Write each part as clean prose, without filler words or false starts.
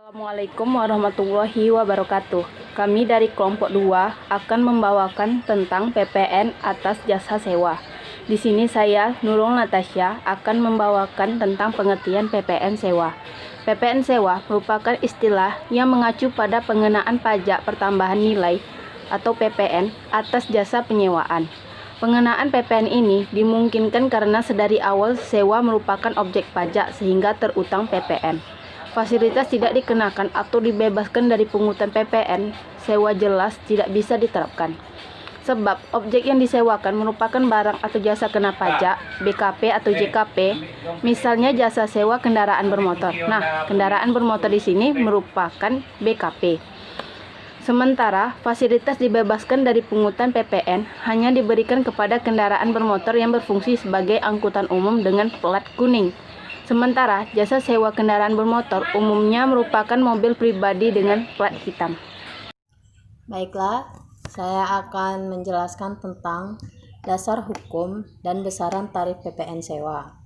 Assalamualaikum warahmatullahi wabarakatuh. Kami dari kelompok 2 akan membawakan tentang PPN atas jasa sewa. Di sini saya, Nurul Natasha, akan membawakan tentang pengertian PPN sewa. PPN sewa merupakan istilah yang mengacu pada pengenaan pajak pertambahan nilai atau PPN atas jasa penyewaan. Pengenaan PPN ini dimungkinkan karena sedari awal sewa merupakan objek pajak sehingga terutang PPN. Fasilitas tidak dikenakan atau dibebaskan dari pungutan PPN, sewa jelas tidak bisa diterapkan. Sebab objek yang disewakan merupakan barang atau jasa kena pajak, BKP atau JKP, misalnya jasa sewa kendaraan bermotor. Nah, kendaraan bermotor di sini merupakan BKP. Sementara, fasilitas dibebaskan dari pungutan PPN hanya diberikan kepada kendaraan bermotor yang berfungsi sebagai angkutan umum dengan plat kuning. Sementara, jasa sewa kendaraan bermotor umumnya merupakan mobil pribadi dengan plat hitam. Baiklah, saya akan menjelaskan tentang dasar hukum dan besaran tarif PPN sewa.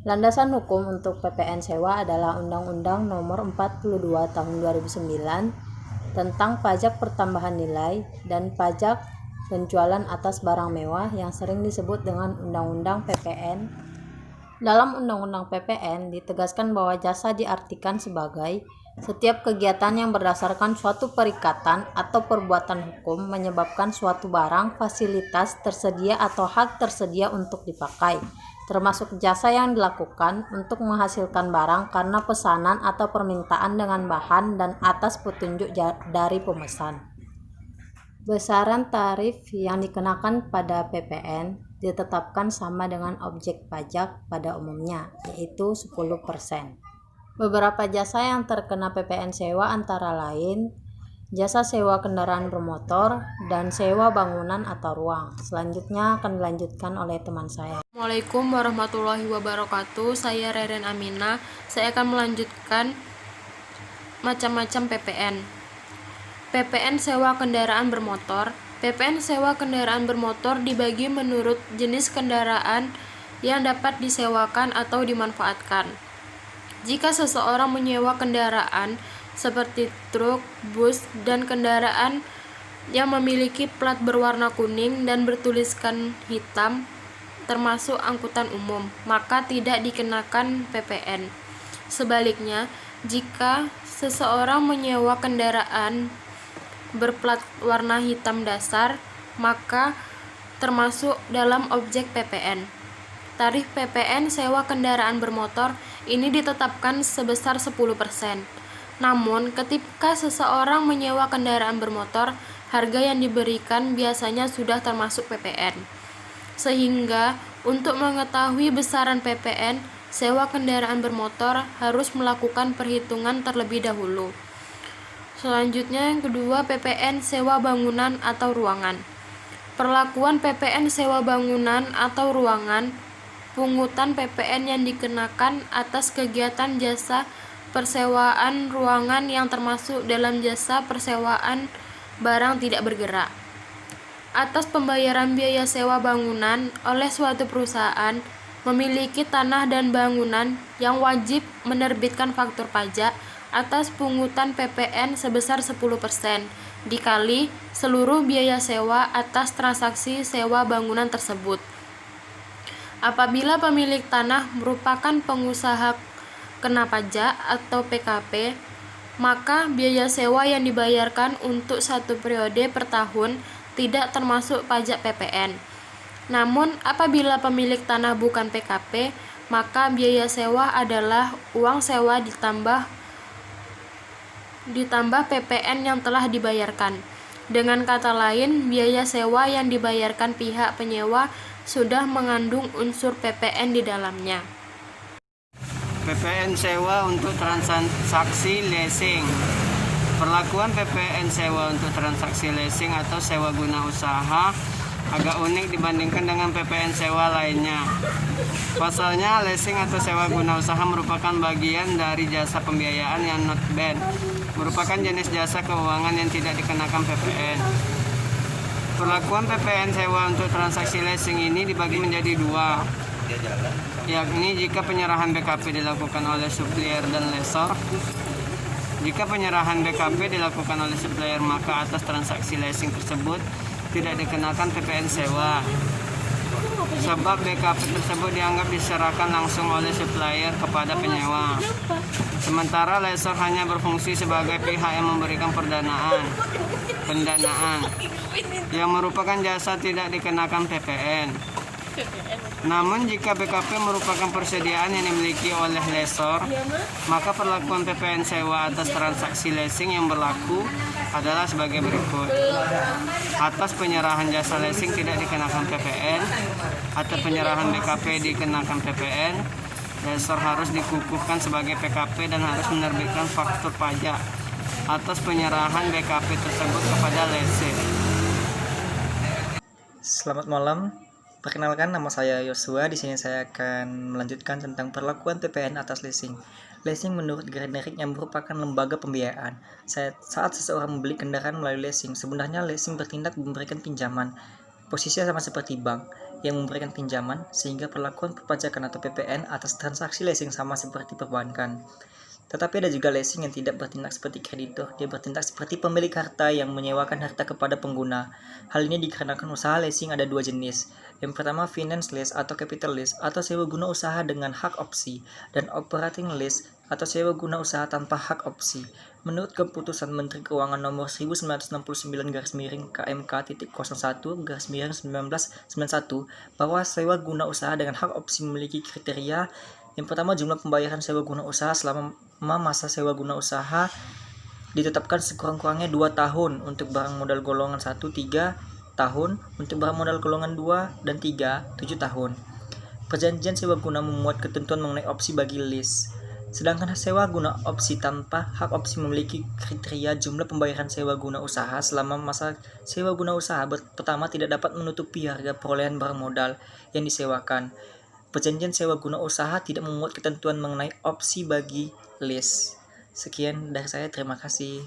Landasan hukum untuk PPN sewa adalah Undang-Undang Nomor 42 Tahun 2009 tentang pajak pertambahan nilai dan pajak penjualan atas barang mewah yang sering disebut dengan Undang-Undang PPN. Dalam Undang-Undang PPN ditegaskan bahwa jasa diartikan sebagai setiap kegiatan yang berdasarkan suatu perikatan atau perbuatan hukum menyebabkan suatu barang, fasilitas tersedia atau hak tersedia untuk dipakai, termasuk jasa yang dilakukan untuk menghasilkan barang karena pesanan atau permintaan dengan bahan dan atas petunjuk dari pemesan. Besaran tarif yang dikenakan pada PPN ditetapkan sama dengan objek pajak pada umumnya, yaitu 10%. Beberapa jasa yang terkena PPN sewa antara lain jasa sewa kendaraan bermotor dan sewa bangunan atau ruang. Selanjutnya akan dilanjutkan oleh teman saya. Assalamualaikum warahmatullahi wabarakatuh. Saya Reren Aminah. Saya akan melanjutkan macam-macam PPN. PPN sewa kendaraan bermotor. PPN sewa kendaraan bermotor dibagi menurut jenis kendaraan yang dapat disewakan atau dimanfaatkan. Jika seseorang menyewa kendaraan seperti truk, bus, dan kendaraan yang memiliki plat berwarna kuning dan bertuliskan hitam, termasuk angkutan umum, maka tidak dikenakan PPN. Sebaliknya, jika seseorang menyewa kendaraan berplat warna hitam dasar, maka termasuk dalam objek PPN. Tarif PPN sewa kendaraan bermotor ini ditetapkan sebesar 10%. Namun, ketika seseorang menyewa kendaraan bermotor, harga yang diberikan biasanya sudah termasuk PPN. Sehingga, untuk mengetahui besaran PPN sewa kendaraan bermotor harus melakukan perhitungan terlebih dahulu. Selanjutnya yang kedua, PPN sewa bangunan atau ruangan. Perlakuan PPN sewa bangunan atau ruangan, pungutan PPN yang dikenakan atas kegiatan jasa persewaan ruangan yang termasuk dalam jasa persewaan barang tidak bergerak. Atas pembayaran biaya sewa bangunan oleh suatu perusahaan memiliki tanah dan bangunan yang wajib menerbitkan faktur pajak atas pungutan PPN sebesar 10% dikali seluruh biaya sewa atas transaksi sewa bangunan tersebut. Apabila pemilik tanah merupakan pengusaha kena pajak atau PKP, maka biaya sewa yang dibayarkan untuk satu periode per tahun tidak termasuk pajak PPN. Namun, apabila pemilik tanah bukan PKP, maka biaya sewa adalah uang sewa ditambah PPN yang telah dibayarkan. Dengan kata lain, biaya sewa yang dibayarkan pihak penyewa sudah mengandung unsur PPN di dalamnya. PPN sewa untuk transaksi leasing. Perlakuan PPN sewa untuk transaksi leasing atau sewa guna usaha agak unik dibandingkan dengan PPN sewa lainnya. Pasalnya, leasing atau sewa guna usaha merupakan bagian dari jasa pembiayaan yang not band, merupakan jenis jasa keuangan yang tidak dikenakan PPN. Perlakuan PPN sewa untuk transaksi leasing ini dibagi menjadi dua, yakni jika penyerahan BKP dilakukan oleh supplier dan lessor. Jika penyerahan BKP dilakukan oleh supplier, maka atas transaksi leasing tersebut tidak dikenakan PPN sewa. Sebab BKP tersebut dianggap diserahkan langsung oleh supplier kepada penyewa. Sementara lessor hanya berfungsi sebagai pihak yang memberikan pendanaan yang merupakan jasa tidak dikenakan PPN. Namun jika BKP merupakan persediaan yang dimiliki oleh lessor, maka perlakuan PPN sewa atas transaksi leasing yang berlaku adalah sebagai berikut. Atas penyerahan jasa leasing tidak dikenakan PPN. Atas penyerahan BKP dikenakan PPN. Lessor harus dikukuhkan sebagai PKP dan harus menerbitkan faktur pajak atas penyerahan BKP tersebut kepada lessee. Selamat malam. Perkenalkan, nama saya Yosua. Di sini saya akan melanjutkan tentang perlakuan PPN atas leasing. Leasing menurut generiknya merupakan lembaga pembiayaan. Saat seseorang membeli kendaraan melalui leasing, sebenarnya leasing bertindak memberikan pinjaman. Posisinya sama seperti bank yang memberikan pinjaman, sehingga perlakuan perpajakan atau PPN atas transaksi leasing sama seperti perbankan. Tetapi ada juga leasing yang tidak bertindak seperti kreditor. Dia bertindak seperti pemilik harta yang menyewakan harta kepada pengguna. Hal ini dikarenakan usaha leasing ada dua jenis. Yang pertama finance lease atau capital lease atau sewa guna usaha dengan hak opsi, dan operating lease atau sewa guna usaha tanpa hak opsi. Menurut keputusan Menteri Keuangan nomor 1969/KMK.01/1991 bahwa sewa guna usaha dengan hak opsi memiliki kriteria. Yang pertama, jumlah pembayaran sewa guna usaha selama masa sewa guna usaha ditetapkan sekurang-kurangnya 2 tahun untuk barang modal golongan 1 3 tahun, untuk barang modal golongan 2 dan 3 7 tahun. Perjanjian sewa guna memuat ketentuan mengenai opsi bagi lease. Sedangkan sewa guna opsi tanpa hak opsi memiliki kriteria jumlah pembayaran sewa guna usaha selama masa sewa guna usaha pertama tidak dapat menutupi harga perolehan barang modal yang disewakan. Perjanjian sewa guna usaha tidak memuat ketentuan mengenai opsi bagi lease. Sekian dari saya, terima kasih.